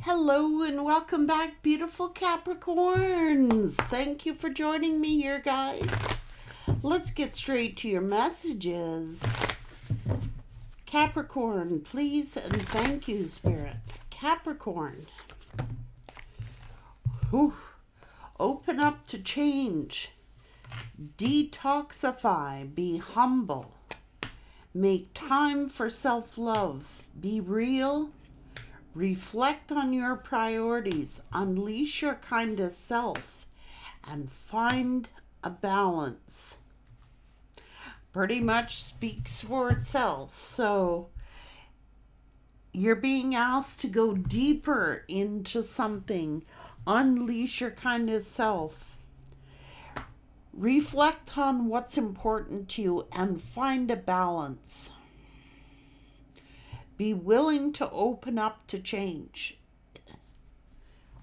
Hello and welcome back, beautiful Capricorns. Thank you for joining me here, guys. Let's get straight to your messages. Capricorn, please and thank you, Spirit. Capricorn. Whew. Open up to change. Detoxify. Be humble. Make time for self-love. Be real. Reflect on your priorities, unleash your kindest self, and find a balance. Pretty much speaks for itself. So you're being asked to go deeper into something, unleash your kindest self. Reflect on what's important to you and find a balance. Be willing to open up to change.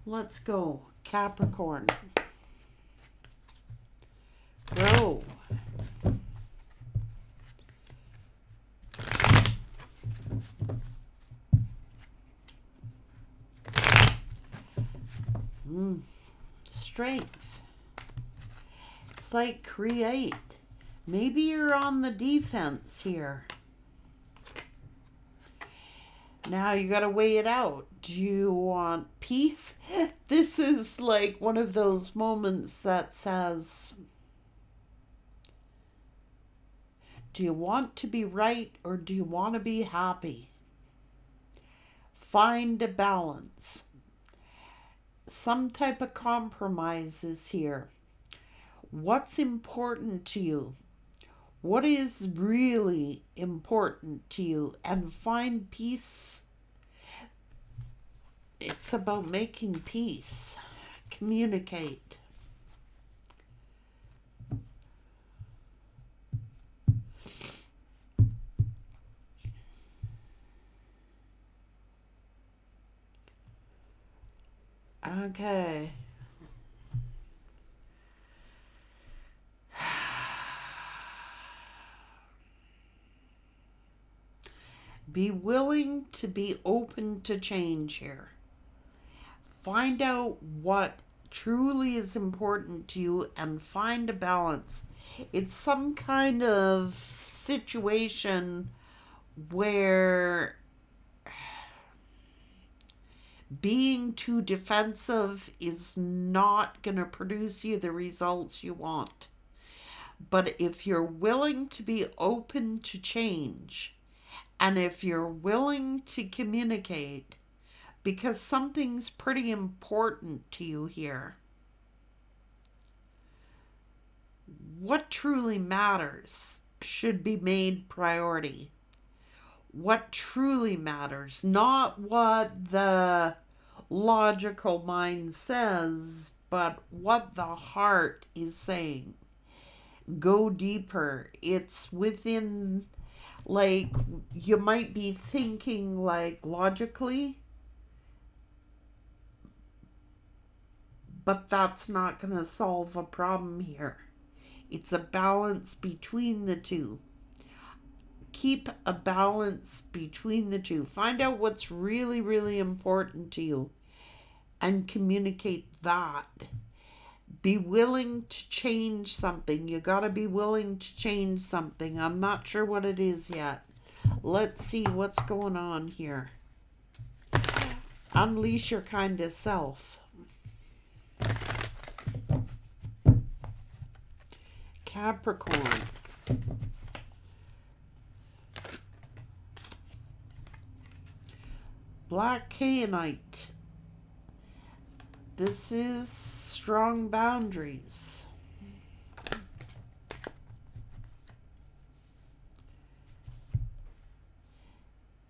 Let's go, Capricorn. Grow. Strength. It's like create. Maybe you're on the defense here. Now you got to weigh it out. Do you want peace? This is like one of those moments that says, do you want to be right or do you want to be happy? Find a balance. Some type of compromise is here. What's important to you? What is really important to you? And find peace. It's about making peace. Communicate. Okay. Be willing to be open to change here. Find out what truly is important to you and find a balance. It's some kind of situation where being too defensive is not going to produce you the results you want. But if you're willing to be open to change, and if you're willing to communicate, because something's pretty important to you here, what truly matters should be made priority. What truly matters, not what the logical mind says, but what the heart is saying. Go deeper. It's within, like, you might be thinking like logically, but that's not going to solve a problem here. It's a balance between the two. Keep a balance between the two. Find out what's really, really important to you and communicate that. Be willing to change something. You got to be willing to change something. I'm not sure what it is yet. Let's see what's going on here. Unleash your kindest self. Capricorn. Black Kyanite. This is strong boundaries.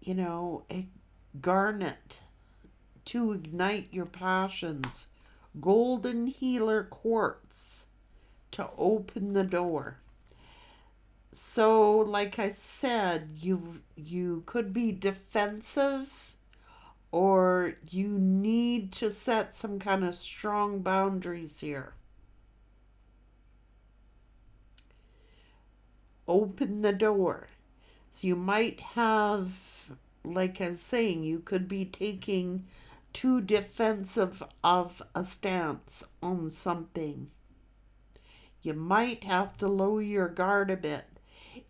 You know, a garnet to ignite your passions. Golden healer quartz to open the door. So, like I said, you could be defensive, or you need to set some kind of strong boundaries here. Open the door. So you might have, like I was saying, you could be taking too defensive of a stance on something. You might have to lower your guard a bit.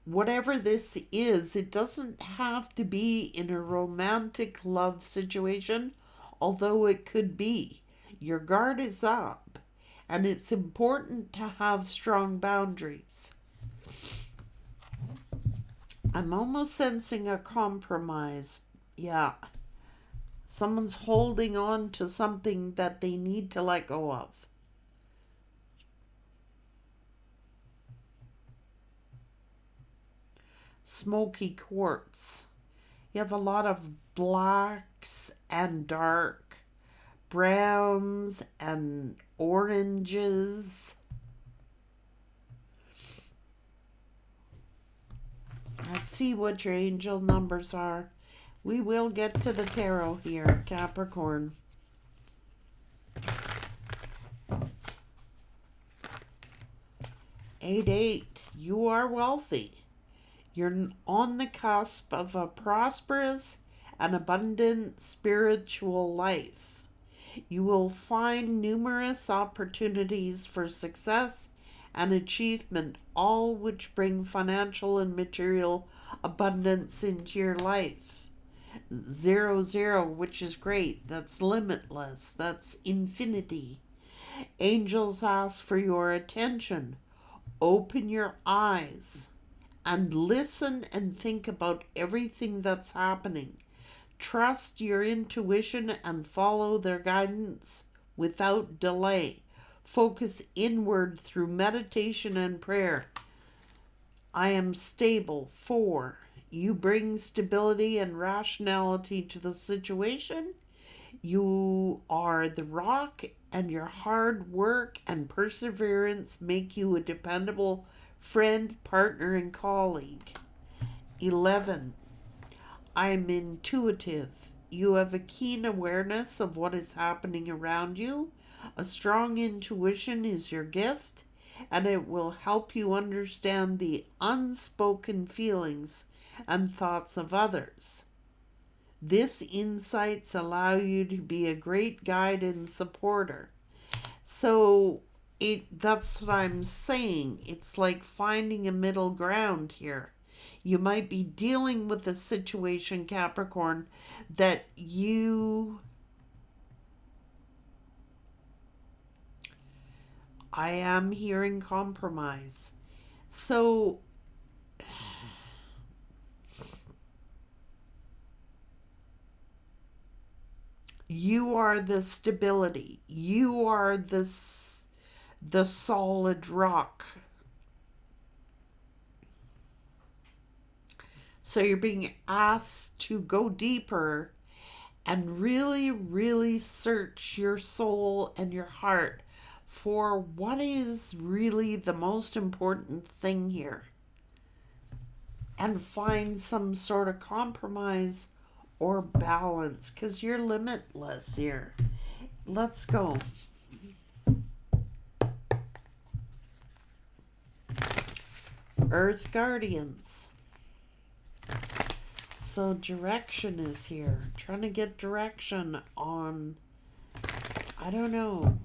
Whatever this is, it doesn't have to be in a romantic love situation, although it could be. Your guard is up, and it's important to have strong boundaries. I'm almost sensing a compromise. Yeah. Someone's holding on to something that they need to let go of. Smoky quartz. You have a lot of blacks and dark browns and oranges. Let's see what your angel numbers are. We will get to the tarot here, Capricorn. 8-8. You are wealthy. You're on the cusp of a prosperous and abundant spiritual life. You will find numerous opportunities for success and achievement, all which bring financial and material abundance into your life. 0-0, which is great. That's limitless. That's infinity. Angels ask for your attention. Open your eyes and listen and think about everything that's happening. Trust your intuition and follow their guidance without delay. Focus inward through meditation and prayer. I am stable. 4. You bring stability and rationality to the situation. You are the rock, and your hard work and perseverance make you a dependable friend, partner, and colleague. 11. I'm intuitive. You have a keen awareness of what is happening around you. A strong intuition is your gift, and it will help you understand the unspoken feelings and thoughts of others. These insights allow you to be a great guide and supporter. So that's what I'm saying. It's like finding a middle ground here. You might be dealing with a situation, Capricorn, that I am hearing compromise. So you are the stability. You are the solid rock. So you're being asked to go deeper and really, really search your soul and your heart for what is really the most important thing here. And find some sort of compromise or balance, because you're limitless here. Let's go. Earth Guardians. So direction is here. Trying to get direction on, I don't know.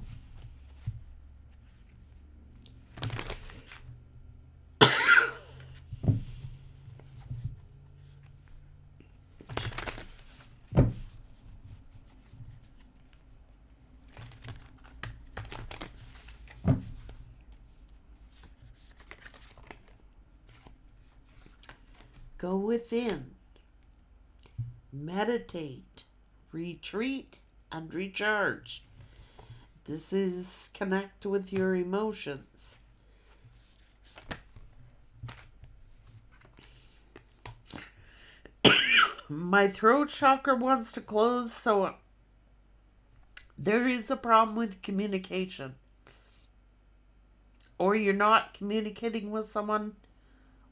Go within. Meditate, retreat, and recharge. This is connect with your emotions. My throat chakra wants to close, so there is a problem with communication. Or you're not communicating with someone,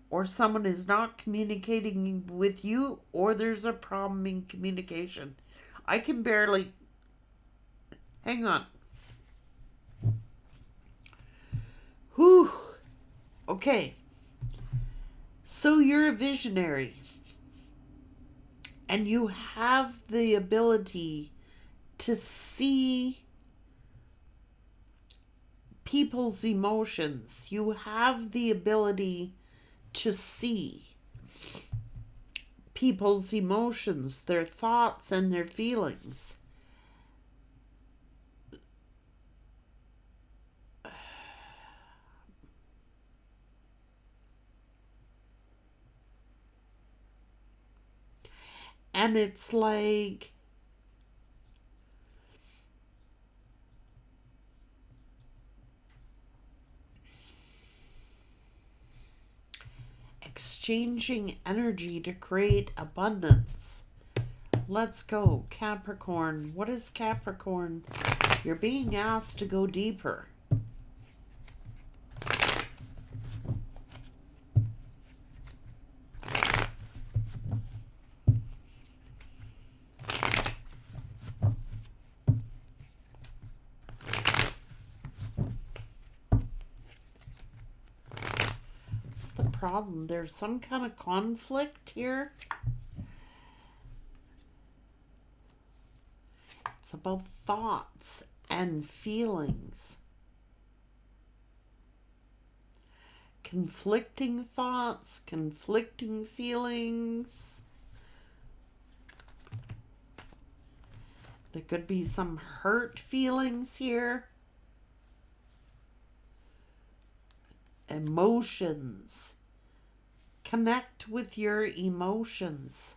or someone is not communicating with you, or there's a problem in communication. I can barely... Hang on. Whew. Okay. So you're a visionary. And you have the ability to see people's emotions. You have the ability to see people's emotions, their thoughts, and their feelings. And it's like exchanging energy to create abundance. Let's go, Capricorn. What is Capricorn? You're being asked to go deeper. What's the problem? There's some kind of conflict here. It's about thoughts and feelings. Conflicting thoughts, conflicting feelings. There could be some hurt feelings here. Emotions. Connect with your emotions.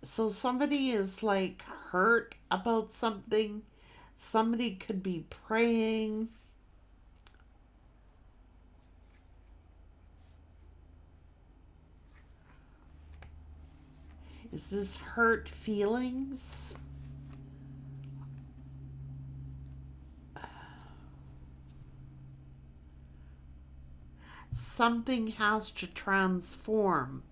So somebody is like hurt about something. Somebody could be praying. Is this hurt feelings? Something has to transform.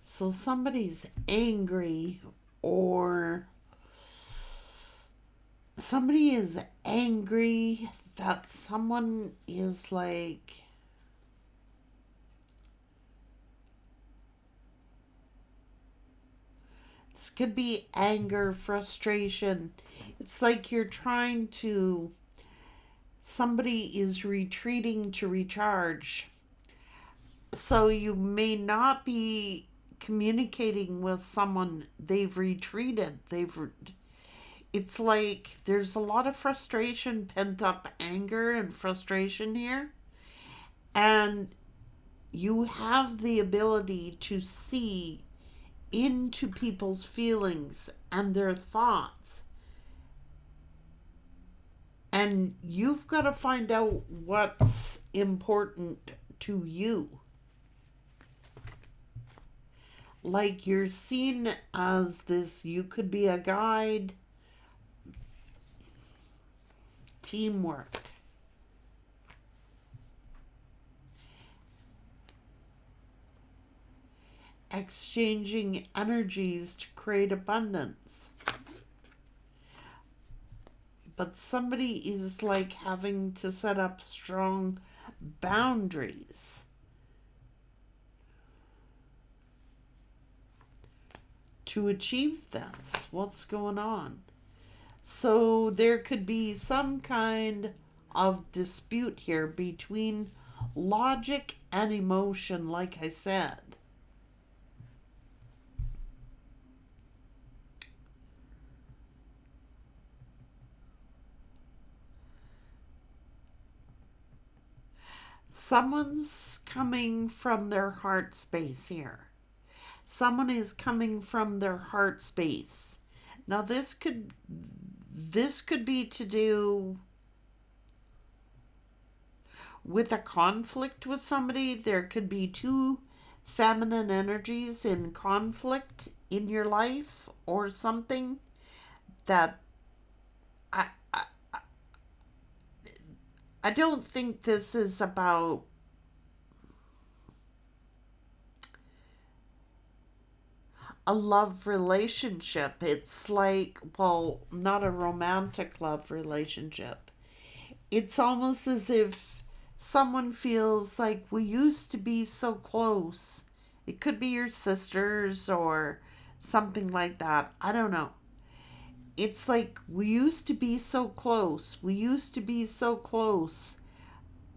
So somebody's angry, or somebody is angry that someone is like, this could be anger, frustration. It's like you're trying to, somebody is retreating to recharge. So you may not be communicating with someone. They've retreated. It's like there's a lot of frustration, pent up anger and frustration here. And you have the ability to see into people's feelings and their thoughts. And you've got to find out what's important to you. Like you're seen as this, you could be a guide. Teamwork. Exchanging energies to create abundance. But somebody is like having to set up strong boundaries. To achieve this. What's going on? So there could be some kind of dispute here between logic and emotion, like I said. Someone's coming from their heart space here. Someone is coming from their heart space. Now this could be to do with a conflict with somebody. There could be two feminine energies in conflict in your life, or something that I don't think this is about a love relationship. It's like, well, not a romantic love relationship. It's almost as if someone feels like we used to be so close. It could be your sisters or something like that. I don't know. It's like we used to be so close. We used to be so close.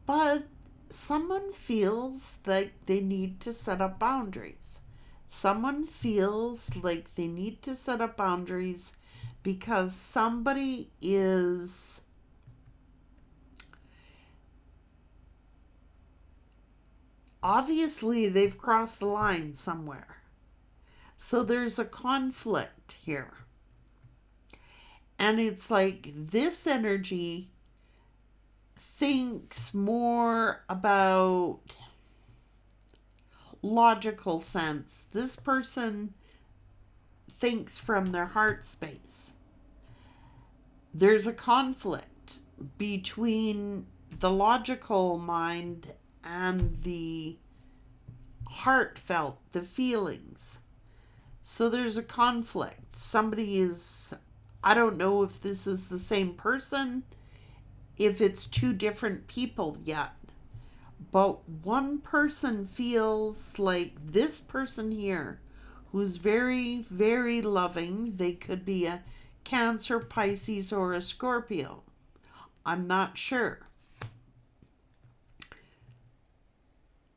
But someone feels like they need to set up boundaries. Someone feels like they need to set up boundaries because somebody is obviously they've crossed the line somewhere. So there's a conflict here. And it's like this energy thinks more about logical sense. This person thinks from their heart space. There's a conflict between the logical mind and the heartfelt, the feelings. So there's a conflict. Somebody is, I don't know if this is the same person, if it's two different people yet. But one person feels like this person here, who's very, very loving. They could be a Cancer, Pisces, or a Scorpio. I'm not sure.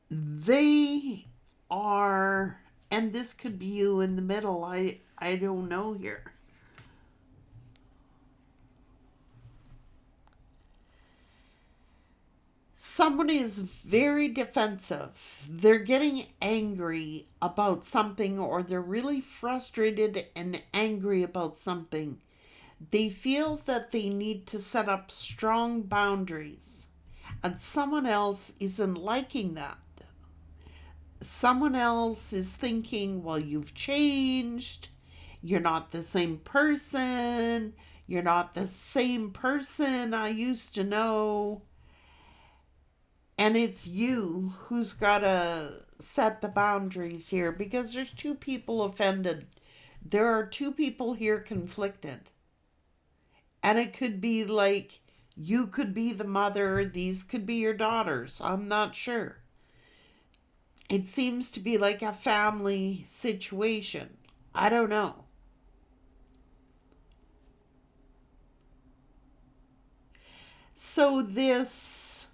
They are, and this could be you in the middle. I don't know here. Someone is very defensive. They're getting angry about something, or they're really frustrated and angry about something. They feel that they need to set up strong boundaries, and someone else isn't liking that. Someone else is thinking, well, you've changed. You're not the same person. You're not the same person I used to know. And it's you who's got to set the boundaries here because there's two people offended. There are two people here conflicted. And it could be like you could be the mother, these could be your daughters. I'm not sure. It seems to be like a family situation. I don't know. So this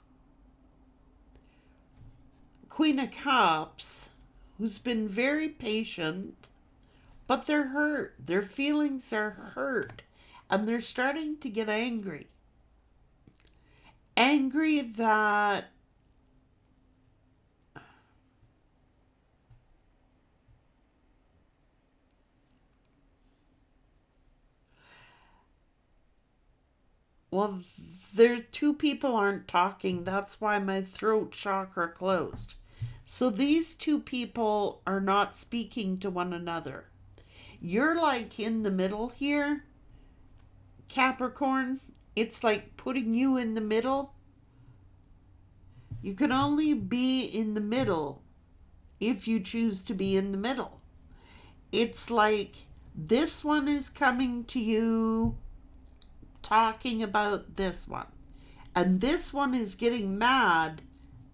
Queen of Cups, who's been very patient, but they're hurt. Their feelings are hurt. And they're starting to get angry. Angry that well, there two people aren't talking. That's why my throat chakra closed. So these two people are not speaking to one another. You're like in the middle here, Capricorn. It's like putting you in the middle. You can only be in the middle if you choose to be in the middle. It's like this one is coming to you talking about this one. And this one is getting mad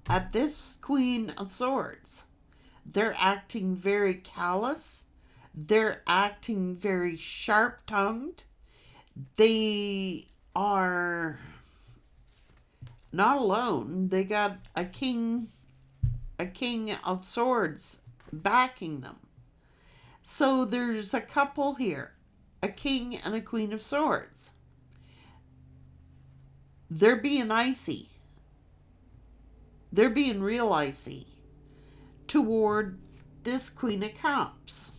at this Queen of Swords. They're acting very callous. They're acting very sharp-tongued. They are not alone. They got a king of swords backing them. So there's a couple here, a king and a queen of swords. They're being icy. They're being real icy toward this Queen of Cups,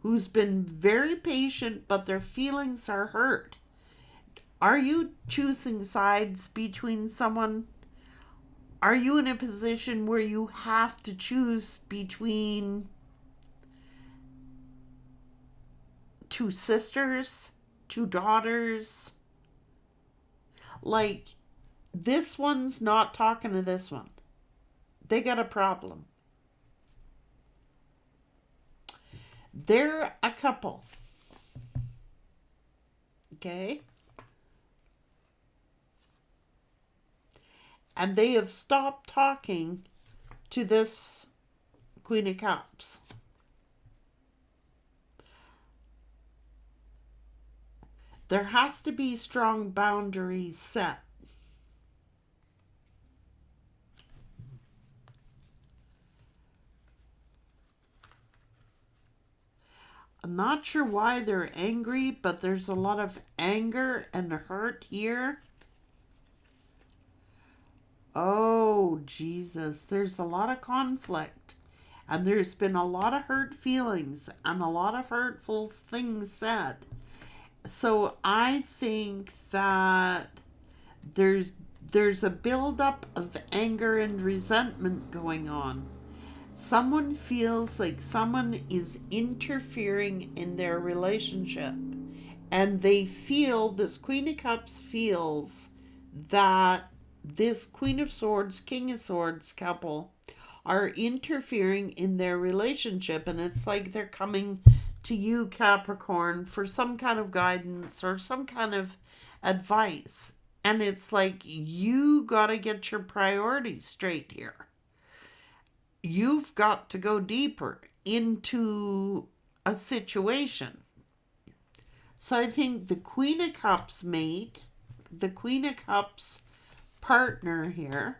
who's been very patient, but their feelings are hurt. Are you choosing sides between someone? Are you in a position where you have to choose between two sisters, two daughters? Like, this one's not talking to this one. They got a problem. They're a couple. Okay? And they have stopped talking to this Queen of Cups. There has to be strong boundaries set. I'm not sure why they're angry, but there's a lot of anger and hurt here. Oh, Jesus. There's a lot of conflict. And there's been a lot of hurt feelings and a lot of hurtful things said. So I think that there's a buildup of anger and resentment going on. Someone feels like someone is interfering in their relationship. And they feel, this Queen of Cups feels that this Queen of Swords, King of Swords couple are interfering in their relationship. And it's like they're coming to you, Capricorn, for some kind of guidance or some kind of advice. And it's like, you got to get your priorities straight here. You've got to go deeper into a situation. So I think the Queen of Cups mate, the Queen of Cups partner here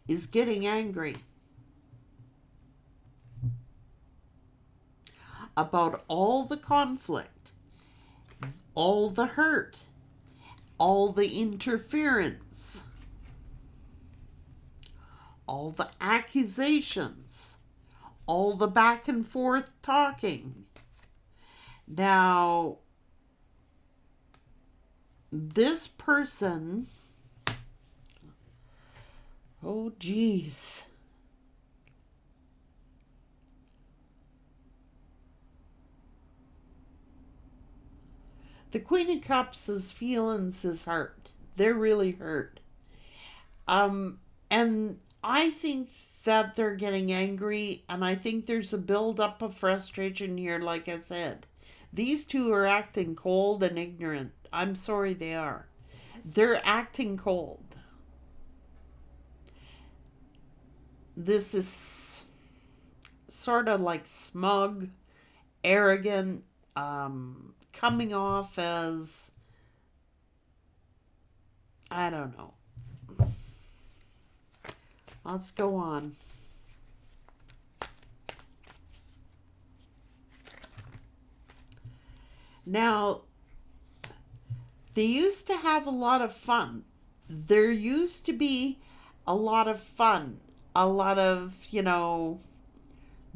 is getting angry about all the conflict, all the hurt, all the interference, all the accusations, all the back and forth talking. Now, this person, oh geez. The Queen of Cups' feelings is hurt. They're really hurt. And I think that they're getting angry, and I think there's a buildup of frustration here, like I said. These two are acting cold and ignorant. I'm sorry, they are. They're acting cold. This is sort of like smug, arrogant, coming off as, I don't know. Let's go on. Now, they used to have a lot of fun. There used to be a lot of fun. A lot of,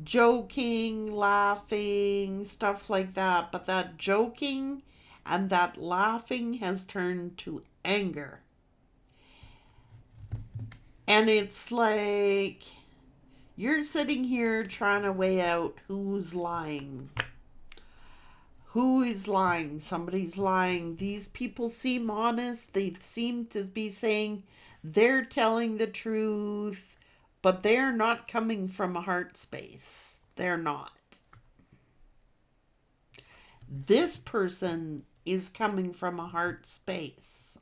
joking, laughing, stuff like that. But that joking and that laughing has turned to anger. And it's like you're sitting here trying to weigh out who's lying. Who is lying? Somebody's lying. These people seem honest. They seem to be saying they're telling the truth, but they're not coming from a heart space. They're not. This person is coming from a heart space.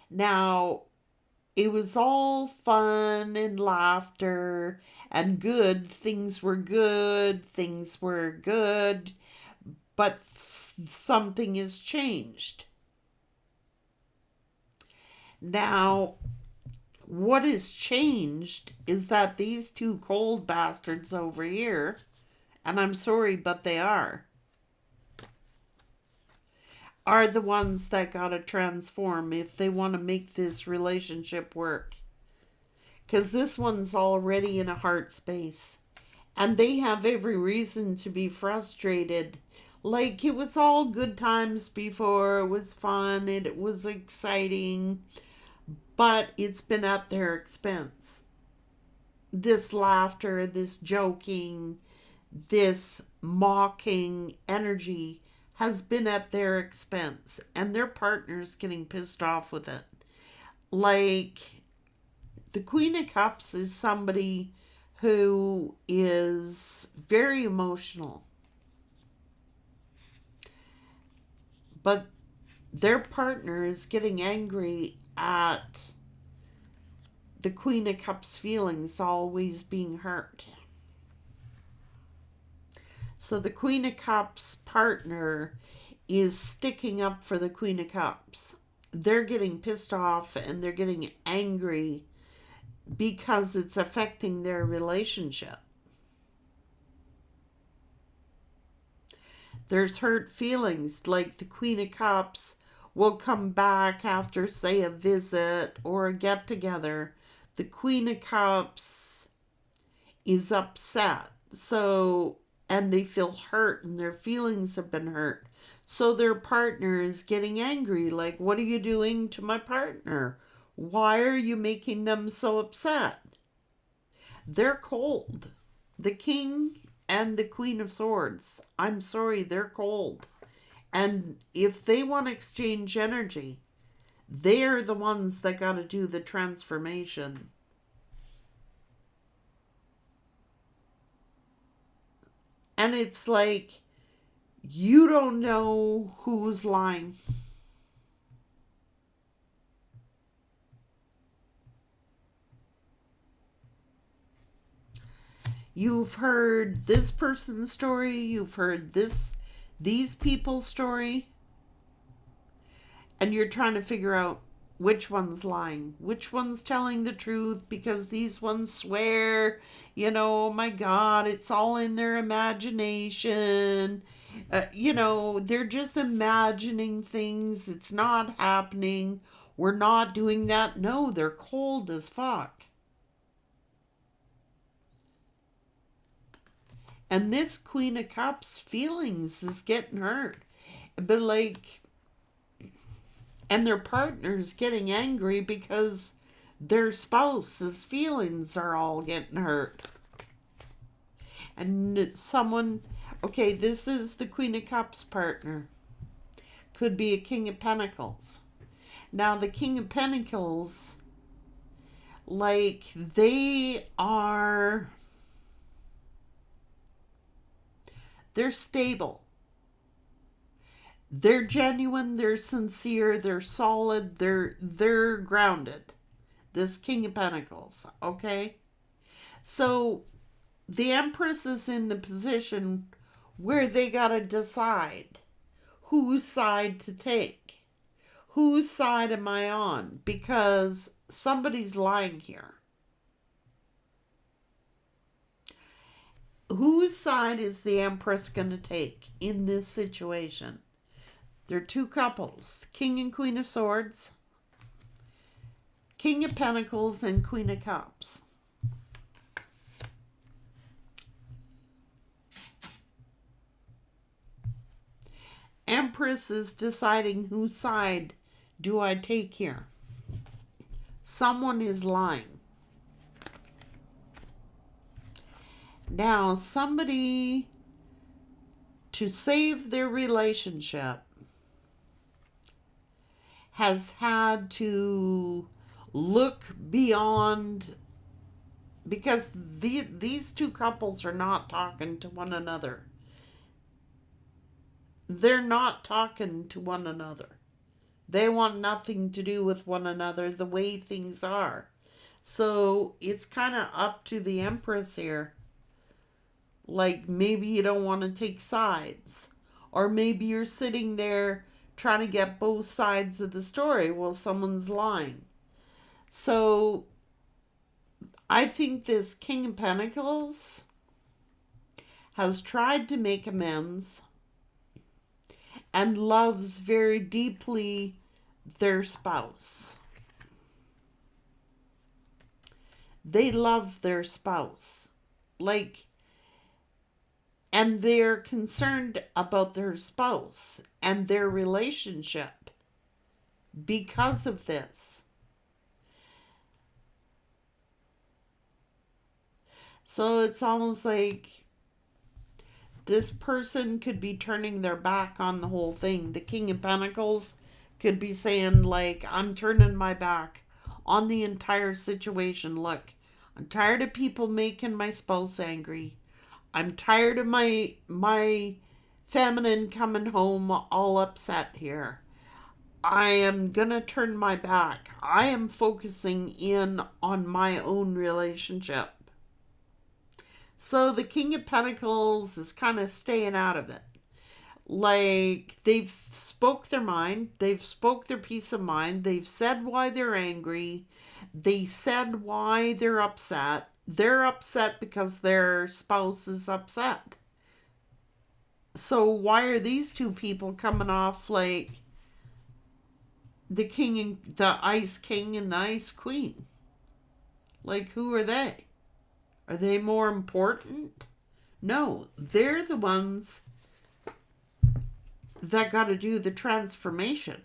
Now, it was all fun and laughter and good. Things were good. Things were good. But something has changed. Now, what has changed is that these two cold bastards over here, and I'm sorry, but they are the ones that gotta transform if they want to make this relationship work. Because this one's already in a heart space. And they have every reason to be frustrated. Like, it was all good times before. It was fun. It was exciting. But it's been at their expense. This laughter, this joking, this mocking energy has been at their expense, and their partner's getting pissed off with it. Like, the Queen of Cups is somebody who is very emotional, but their partner is getting angry at the Queen of Cups feelings always being hurt. So the Queen of Cups partner is sticking up for the Queen of Cups. They're getting pissed off and they're getting angry because it's affecting their relationship. There's hurt feelings, like the Queen of Cups will come back after, say, a visit or a get together. The Queen of Cups is upset. So, and they feel hurt and their feelings have been hurt. So their partner is getting angry, like, what are you doing to my partner? Why are you making them so upset? They're cold. The King and the Queen of Swords, I'm sorry, they're cold. And if they want to exchange energy, they're the ones that got to do the transformation. And it's like, you don't know who's lying. You've heard this person's story, you've heard these people's story, and you're trying to figure out which one's lying, which one's telling the truth, because these ones swear, oh my God, it's all in their imagination. They're just imagining things. It's not happening. We're not doing that. No, they're cold as fuck. And this Queen of Cups feelings is getting hurt. But and their partner's getting angry because their spouse's feelings are all getting hurt. And this is the Queen of Cups partner. Could be a King of Pentacles. Now the King of Pentacles, they're stable. They're genuine, they're sincere, they're solid, they're grounded. This King of Pentacles, okay? So the Empress is in the position where they gotta decide whose side to take. Whose side am I on? Because somebody's lying here. Whose side is the Empress going to take in this situation? There are two couples, King and Queen of Swords, King of Pentacles, and Queen of Cups. Empress is deciding whose side do I take here. Someone is lying. Now, somebody, to save their relationship, has had to look beyond, because these two couples are not talking to one another. They're not talking to one another. They want nothing to do with one another the way things are. So it's kind of up to the Empress here. Like, maybe you don't want to take sides. Or maybe you're sitting there trying to get both sides of the story while someone's lying. So I think this King of Pentacles has tried to make amends and loves very deeply their spouse. They love their spouse. And they're concerned about their spouse and their relationship because of this. So it's almost like this person could be turning their back on the whole thing. The King of Pentacles could be saying, I'm turning my back on the entire situation. Look, I'm tired of people making my spouse angry. I'm tired of my feminine coming home all upset here. I am gonna turn my back. I am focusing in on my own relationship. So the King of Pentacles is kind of staying out of it. Like, they've spoke their mind, they've spoke their peace of mind, they've said why they're angry, they said why they're upset. They're upset because their spouse is upset. So why are these two people coming off like the king and the ice king and the ice queen? Like, who are they? Are they more important? No, they're the ones that got to do the transformation.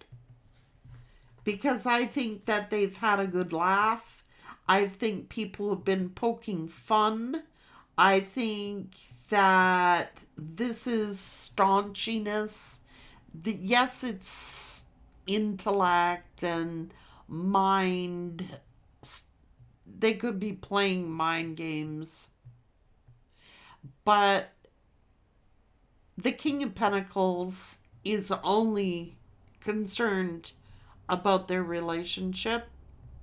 Because I think that they've had a good laugh. I think people have been poking fun. I think that this is staunchiness. Yes, it's intellect and mind. They could be playing mind games. But the King of Pentacles is only concerned about their relationship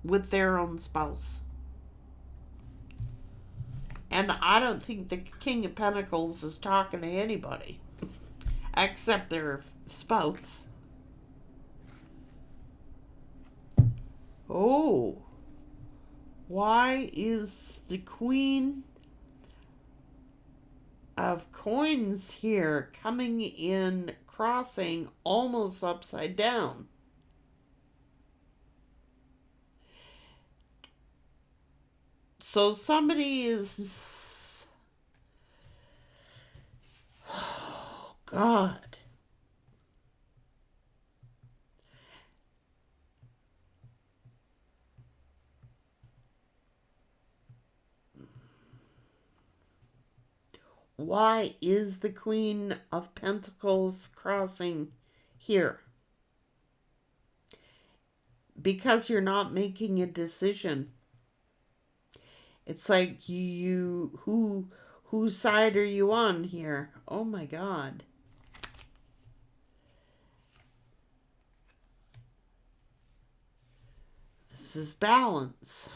with their own spouse. And I don't think the King of Pentacles is talking to anybody except their spouse. Oh, why is the Queen of Coins here coming in, crossing almost upside down? So somebody is, oh God. Why is the Queen of Pentacles crossing here? Because you're not making a decision. It's like whose side are you on here? Oh my God. This is balance.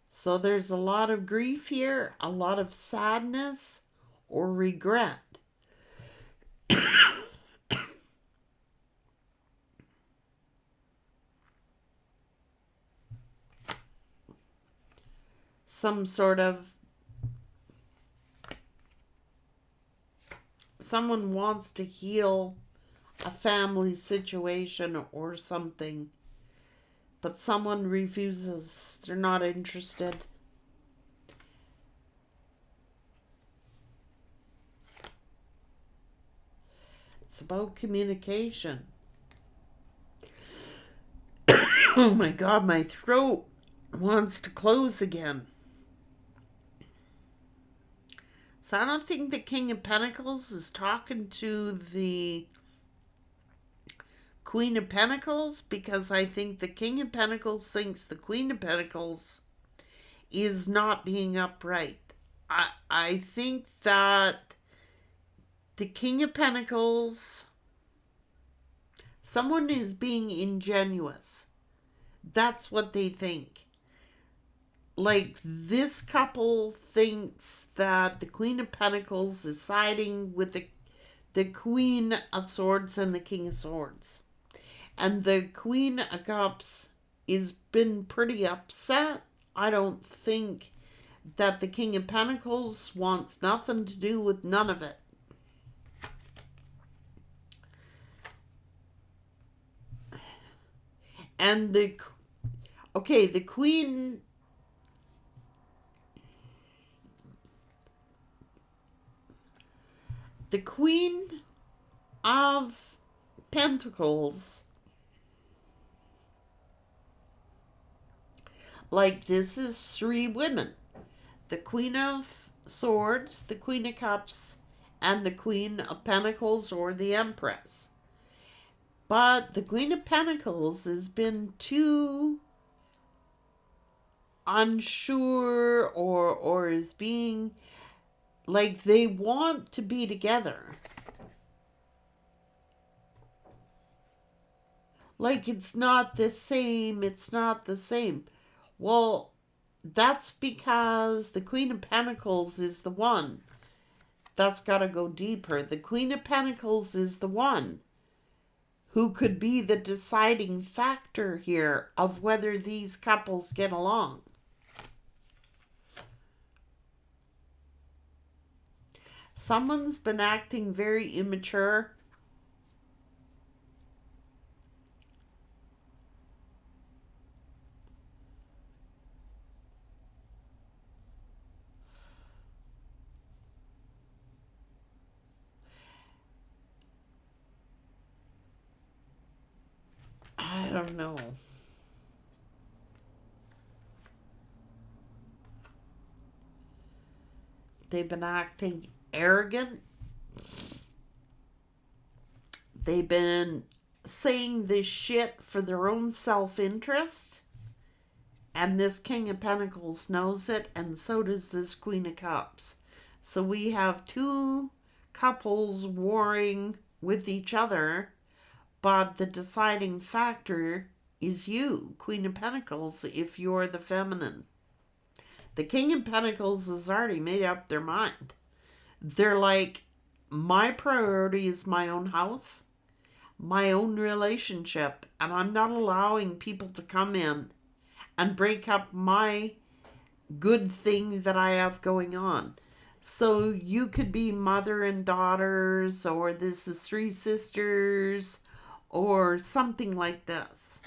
So there's a lot of grief here, a lot of sadness or regret. Some sort of, someone wants to heal a family situation or something, but someone refuses. They're not interested. It's about communication. Oh my God, my throat wants to close again. So I don't think the King of Pentacles is talking to the Queen of Pentacles, because I think the King of Pentacles thinks the Queen of Pentacles is not being upright. I think that the King of Pentacles, someone is being ingenuous. That's what they think. Like, this couple thinks that the Queen of Pentacles is siding with the Queen of Swords and the King of Swords. And the Queen of Cups has been pretty upset. I don't think that the King of Pentacles wants nothing to do with none of it. And the Queen of Pentacles, like, this is three women. The Queen of Swords, the Queen of Cups, and the Queen of Pentacles, or the Empress. But the Queen of Pentacles has been too unsure, or is being like they want to be together. Like it's not the same, it's not the same. Well, that's because the Queen of Pentacles is the one that's got to go deeper. The Queen of Pentacles is the one who could be the deciding factor here of whether these couples get along. Someone's been acting very immature. I don't know. They've been acting arrogant. They've been saying this shit for their own self-interest. And this King of Pentacles knows it, and so does this Queen of Cups. So we have two couples warring with each other, but the deciding factor is you, Queen of Pentacles, if you're the feminine. The King of Pentacles has already made up their mind. They're like, my priority is my own house, my own relationship, and I'm not allowing people to come in and break up my good thing that I have going on. So you could be mother and daughters, or this is three sisters, or something like this.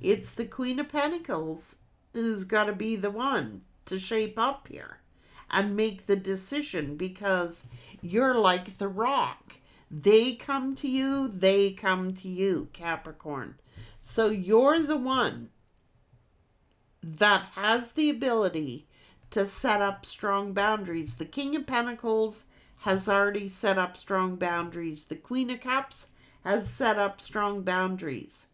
It's the Queen of Pentacles who's got to be the one to shape up here and make the decision, because you're like the rock. They come to you, Capricorn. So you're the one that has the ability to set up strong boundaries. The King of Pentacles has already set up strong boundaries. The Queen of Cups has set up strong boundaries.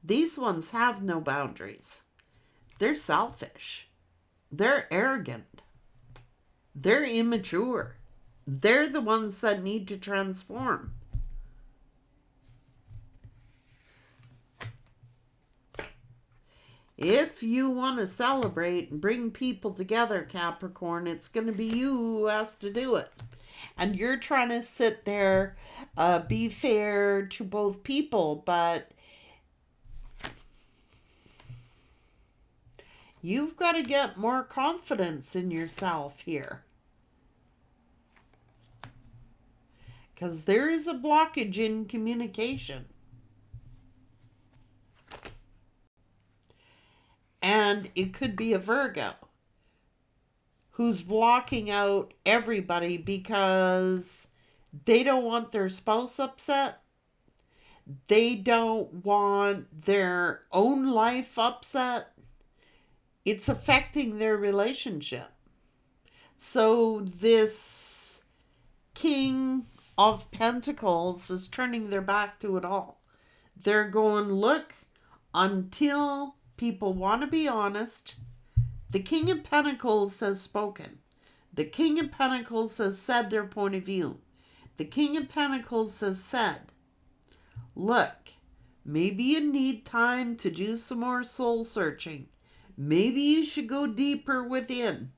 These ones have no boundaries. They're selfish. They're arrogant. They're immature. They're the ones that need to transform. If you want to celebrate and bring people together, Capricorn, it's going to be you who has to do it. And you're trying to sit there, be fair to both people, but you've got to get more confidence in yourself here. Because there is a blockage in communication. And it could be a Virgo who's blocking out everybody because they don't want their spouse upset. They don't want their own life upset. It's affecting their relationship. So this King of Pentacles is turning their back to it all. They're going, look, until people want to be honest, the King of Pentacles has spoken. The King of Pentacles has said their point of view. The King of Pentacles has said, look, maybe you need time to do some more soul searching. Maybe you should go deeper within.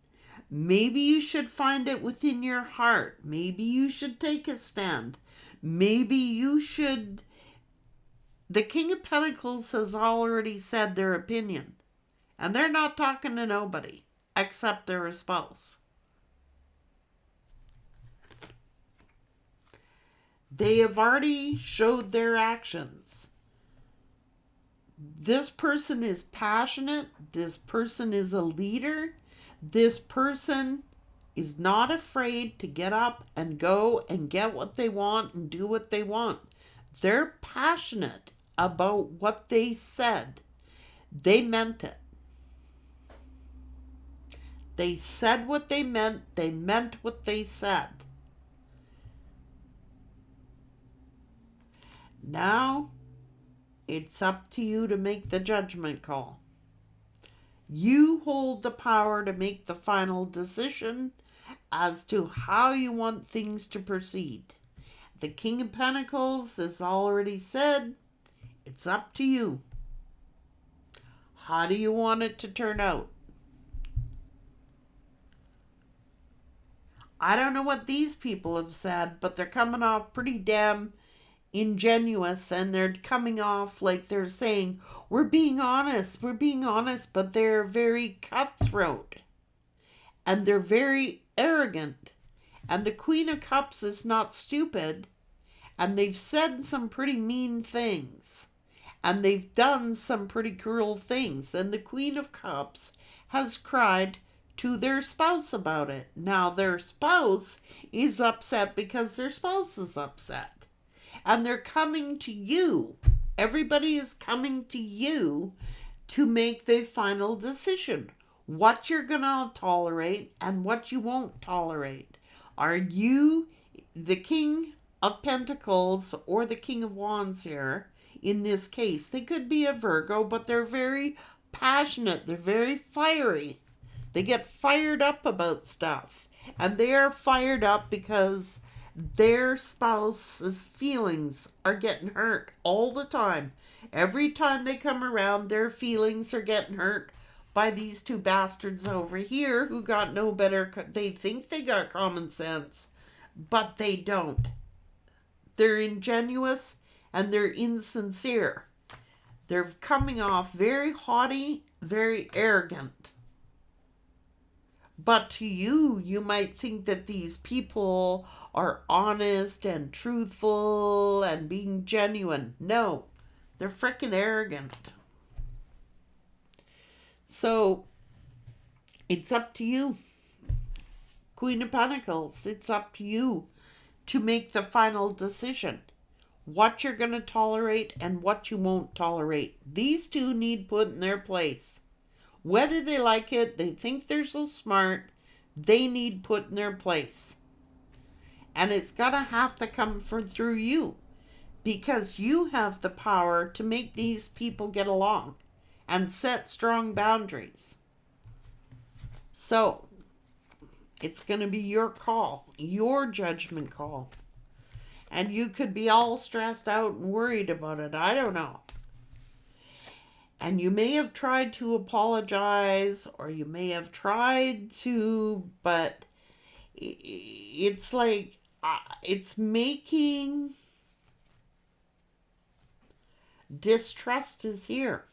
Maybe you should find it within your heart. Maybe you should take a stand. Maybe you should... The King of Pentacles has already said their opinion. And they're not talking to nobody except their spouse. They have already showed their actions. This person is passionate. This person is a leader. This person is not afraid to get up and go and get what they want and do what they want. They're passionate about what they said. They meant it. They said what they meant. They meant what they said. Now, it's up to you to make the judgment call. You hold the power to make the final decision as to how you want things to proceed. The King of Pentacles has already said, it's up to you. How do you want it to turn out? I don't know what these people have said, but they're coming off pretty damn ingenuous, and they're coming off like they're saying, we're being honest, but they're very cutthroat. And they're very arrogant. And the Queen of Cups is not stupid. And they've said some pretty mean things. And they've done some pretty cruel things. And the Queen of Cups has cried to their spouse about it. Now their spouse is upset because their spouse is upset. And they're coming to you. Everybody is coming to you to make the final decision. What you're going to tolerate and what you won't tolerate. Are you the King of Pentacles or the King of Wands here? In this case, they could be a Virgo, but they're very passionate. They're very fiery. They get fired up about stuff. And they are fired up because their spouse's feelings are getting hurt all the time. Every time they come around, their feelings are getting hurt by these two bastards over here who got no better. They think they got common sense, but they don't. They're ingenuous and they're insincere. They're coming off very haughty, very arrogant. But to you, you might think that these people are honest and truthful and being genuine. No, they're freaking arrogant. So, it's up to you. Queen of Pentacles, it's up to you to make the final decision. What you're going to tolerate and what you won't tolerate. These two need put in their place. Whether they like it, they think they're so smart, they need put in their place. And it's going to have to come through you. Because you have the power to make these people get along. And set strong boundaries. So, it's going to be your call, your judgment call. And you could be all stressed out and worried about it. I don't know. And you may have tried to apologize, or you may have tried to, but it's like, it's making distrust is here.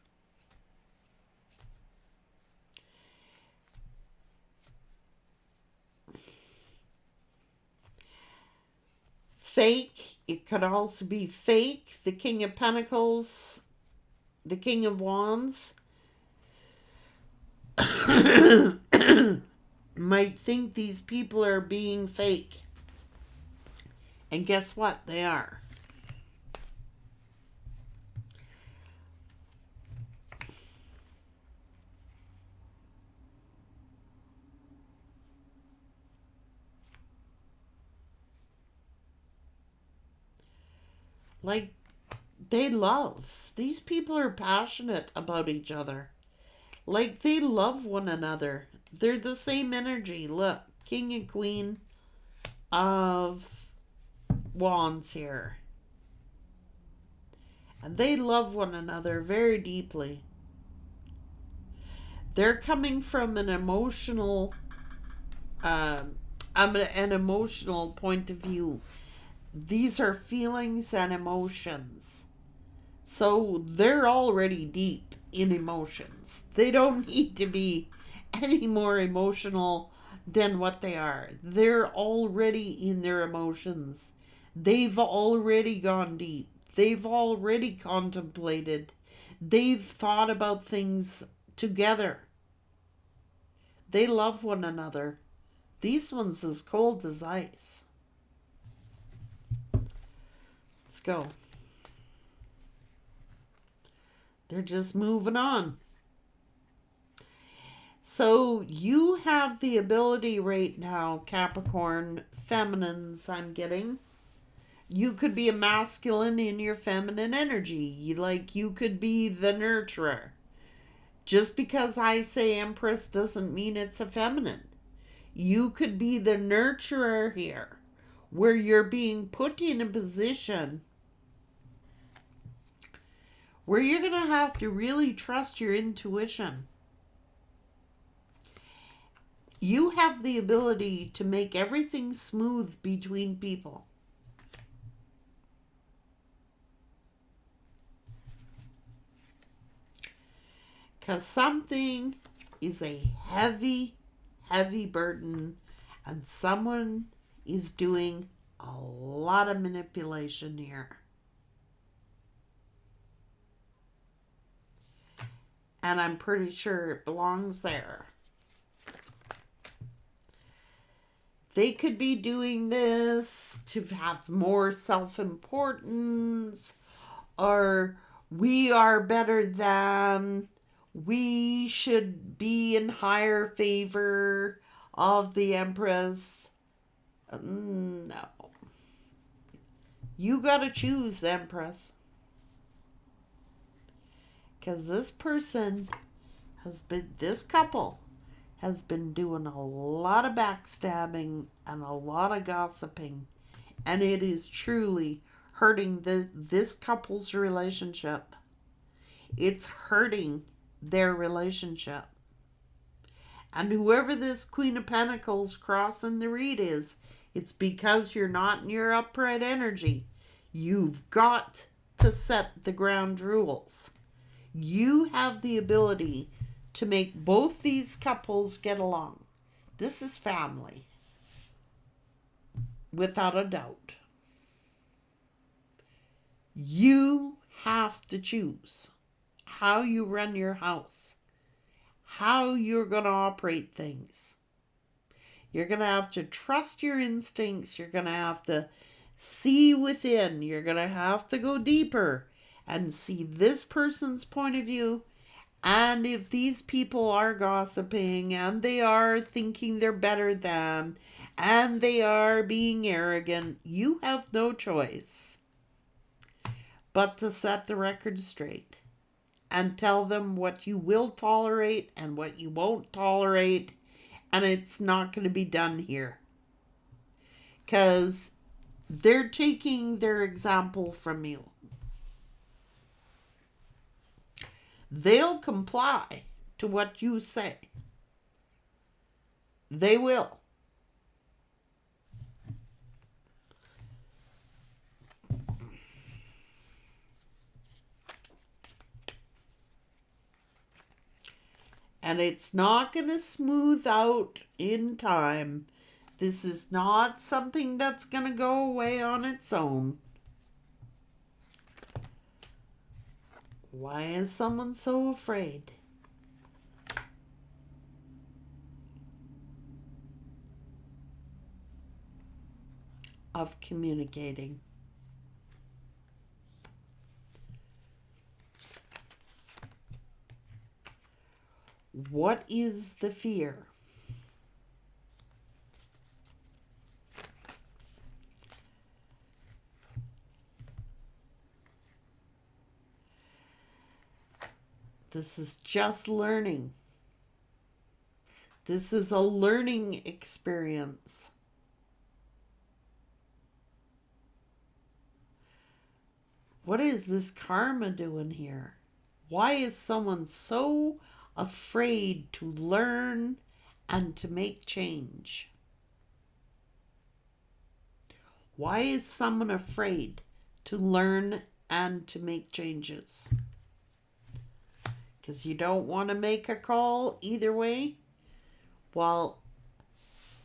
Fake. It could also be fake. The King of Pentacles, the King of Wands might think these people are being fake. And guess what? They are. Like, they love. These people are passionate about each other. Like, they love one another. They're the same energy. Look, King and Queen of Wands here. And they love one another very deeply. They're coming from an emotional, an emotional point of view. These are feelings and emotions. So they're already deep in emotions. They don't need to be any more emotional than what they are. They're already in their emotions. They've already gone deep. They've already contemplated. They've thought about things together. They love one another. These ones as cold as ice. Let's go. They're just moving on. So you have the ability right now, Capricorn, feminines I'm getting, You could be a masculine in your feminine energy. Like, you could be the nurturer. Just because I say Empress doesn't mean it's a feminine. You could be the nurturer here, where you're being put in a position where you're going to have to really trust your intuition. You have the ability to make everything smooth between people. Because something is a heavy, heavy burden, and someone is doing a lot of manipulation here. And I'm pretty sure it belongs there. They could be doing this to have more self-importance, or we are better than, we should be in higher favor of the Empress. No. You gotta choose, Empress. Because this person this couple has been doing a lot of backstabbing and a lot of gossiping. And it is truly hurting this couple's relationship. It's hurting their relationship. And whoever this Queen of Pentacles crossing the reed is, it's because you're not in your upright energy. You've got to set the ground rules. You have the ability to make both these couples get along. This is family. Without a doubt. You have to choose how you run your house, how you're going to operate things. You're going to have to trust your instincts. You're going to have to see within. You're going to have to go deeper and see this person's point of view. And if these people are gossiping and they are thinking they're better than, and they are being arrogant, you have no choice but to set the record straight and tell them what you will tolerate and what you won't tolerate. And it's not going to be done here. Because they're taking their example from you. They'll comply to what you say. They will. And it's not going to smooth out in time. This is not something that's going to go away on its own. Why is someone so afraid? Of communicating. What is the fear? This is just learning. This is a learning experience. What is this karma doing here? Why is someone so afraid to learn and to make change? Why is someone afraid to learn and to make changes? Because you don't want to make a call either way? Well,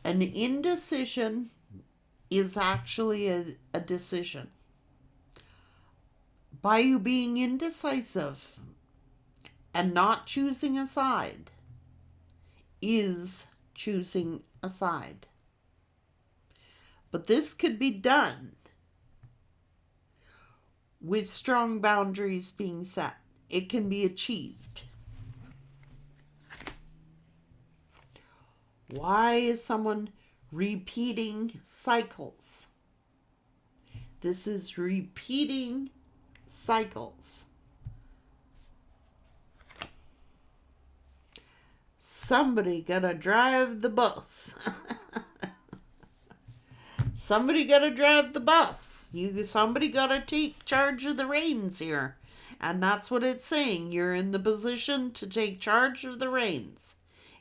an indecision is actually a decision. By you being indecisive and not choosing a side is choosing a side. But this could be done with strong boundaries being set. It can be achieved. Why is someone repeating cycles? This is repeating cycles. Somebody gotta drive the bus. Somebody gotta drive the bus. Somebody gotta take charge of the reins here. And that's what it's saying. You're in the position to take charge of the reins.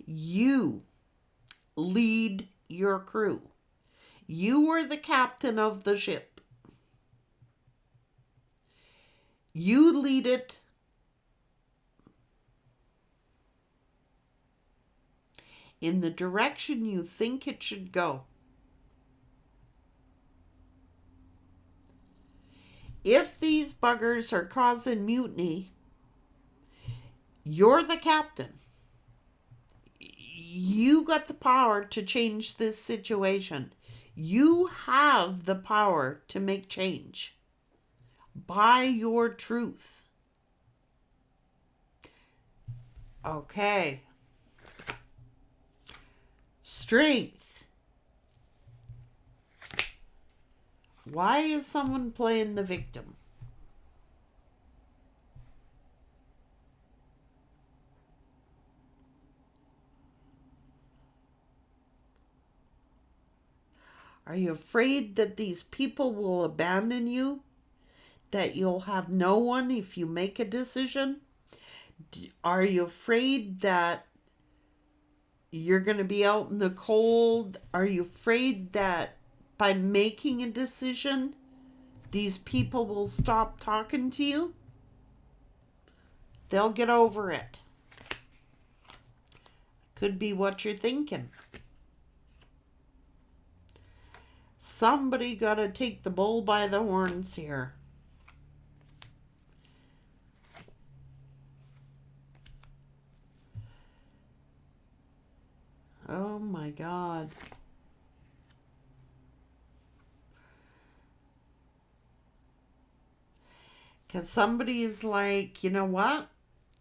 You lead your crew. You are the captain of the ship. You lead it. In the direction you think it should go. If these buggers are causing mutiny, you're the captain. You got the power to change this situation. You have the power to make change by your truth. Okay. Strength. Why is someone playing the victim? Are you afraid that these people will abandon you? That you'll have no one if you make a decision? Are you afraid that you're going to be out in the cold? Are you afraid that by making a decision, these people will stop talking to you? They'll get over it. Could be what you're thinking. Somebody got to take the bull by the horns here. Oh my God. Because somebody is like, you know what?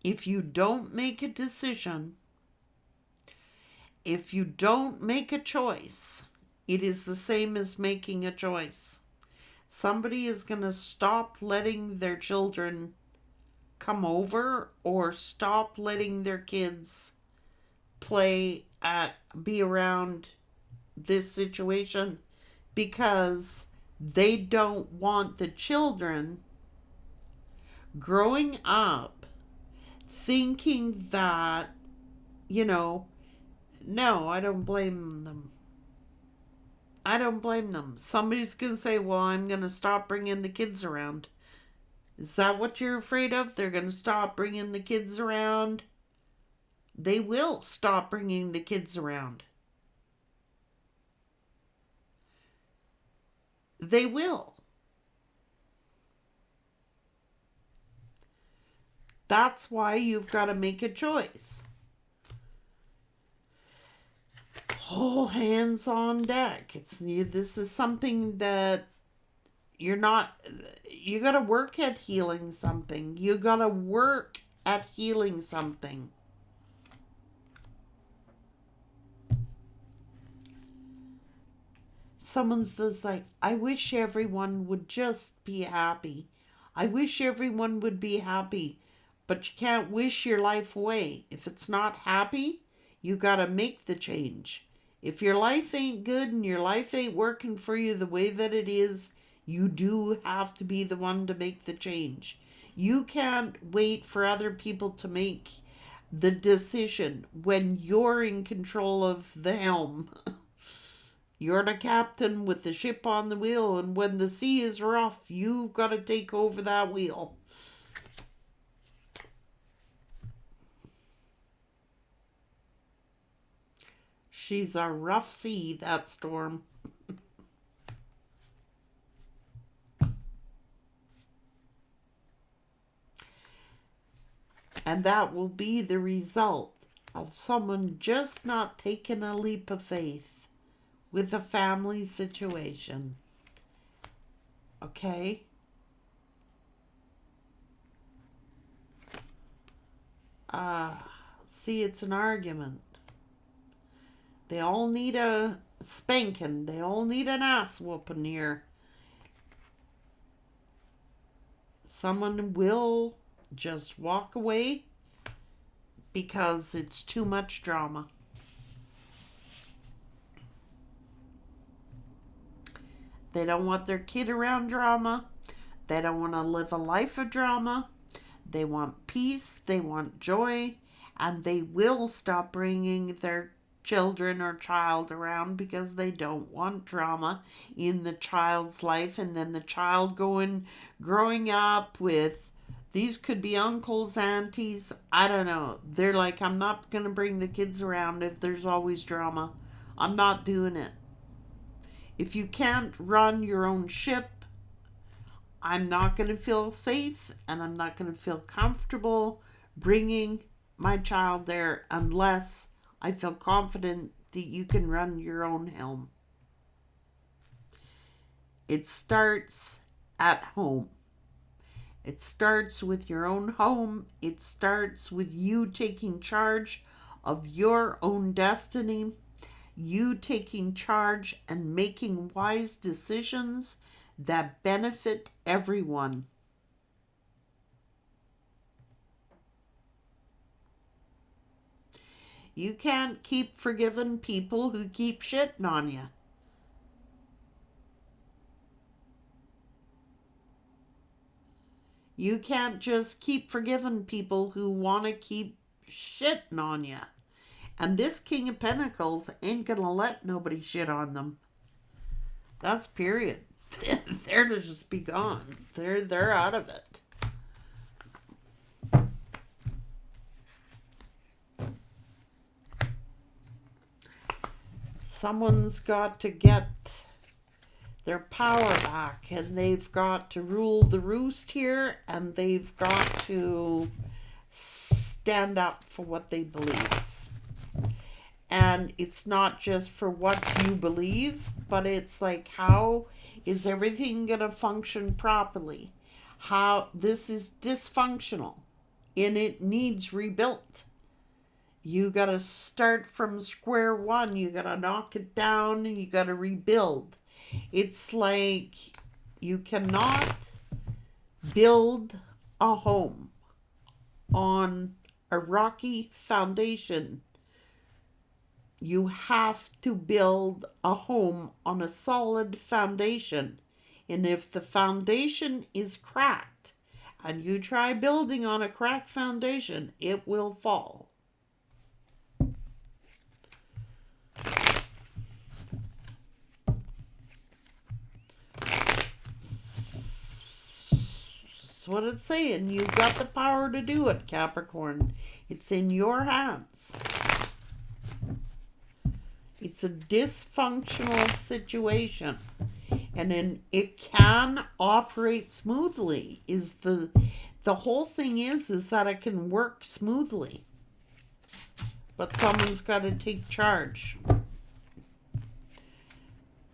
If you don't make a decision, if you don't make a choice, it is the same as making a choice. Somebody is going to stop letting their children come over or stop letting their kids be around this situation because they don't want the children growing up thinking that, no, I don't blame them. I don't blame them. Somebody's going to say, well, I'm going to stop bringing the kids around. Is that what you're afraid of? They're going to stop bringing the kids around? They will stop bringing the kids around. They will. That's why you've got to make a choice. All hands on deck. This is something that you got to work at healing something. You got to work at healing something. Someone says like, I wish everyone would just be happy. I wish everyone would be happy. But you can't wish your life away. If it's not happy, you got to make the change. If your life ain't good and your life ain't working for you the way that it is, you do have to be the one to make the change. You can't wait for other people to make the decision when you're in control of the helm. You're the captain with the ship on the wheel, and when the sea is rough, you've got to take over that wheel. She's a rough sea, that storm. And that will be the result of someone just not taking a leap of faith with a family situation. Okay? See, it's an argument. They all need a spanking. They all need an ass whooping here. Someone will just walk away because it's too much drama. They don't want their kid around drama. They don't want to live a life of drama. They want peace. They want joy. And they will stop bringing their children or child around because they don't want drama in the child's life. And then the child growing up with, these could be uncles, aunties, I don't know. They're like, I'm not going to bring the kids around if there's always drama. I'm not doing it. If you can't run your own ship, I'm not going to feel safe and I'm not going to feel comfortable bringing my child there unless I feel confident that you can run your own helm. It starts at home. It starts with your own home. It starts with you taking charge of your own destiny, you taking charge and making wise decisions that benefit everyone. You can't keep forgiving people who keep shitting on you. You can't just keep forgiving people who want to keep shitting on you. And this King of Pentacles ain't gonna let nobody shit on them. That's period. They're to just be gone. They're out of it. Someone's got to get their power back, and they've got to rule the roost here, and they've got to stand up for what they believe. And it's not just for what you believe, but it's like, how is everything going to function properly? How this is dysfunctional and it needs rebuilt. You got to start from square one. You got to knock it down and you got to rebuild. It's like you cannot build a home on a rocky foundation. You have to build a home on a solid foundation. And if the foundation is cracked and you try building on a cracked foundation, it will fall. That's what it's saying. You've got the power to do it, Capricorn. It's in your hands. It's a dysfunctional situation, and then it can operate smoothly. Is the whole thing is that it can work smoothly, but someone's got to take charge.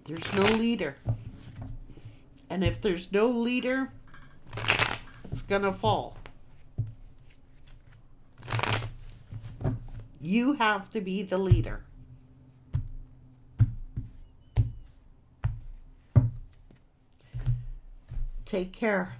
There's no leader, and if there's no leader, it's gonna fall. You have to be the leader. Take care.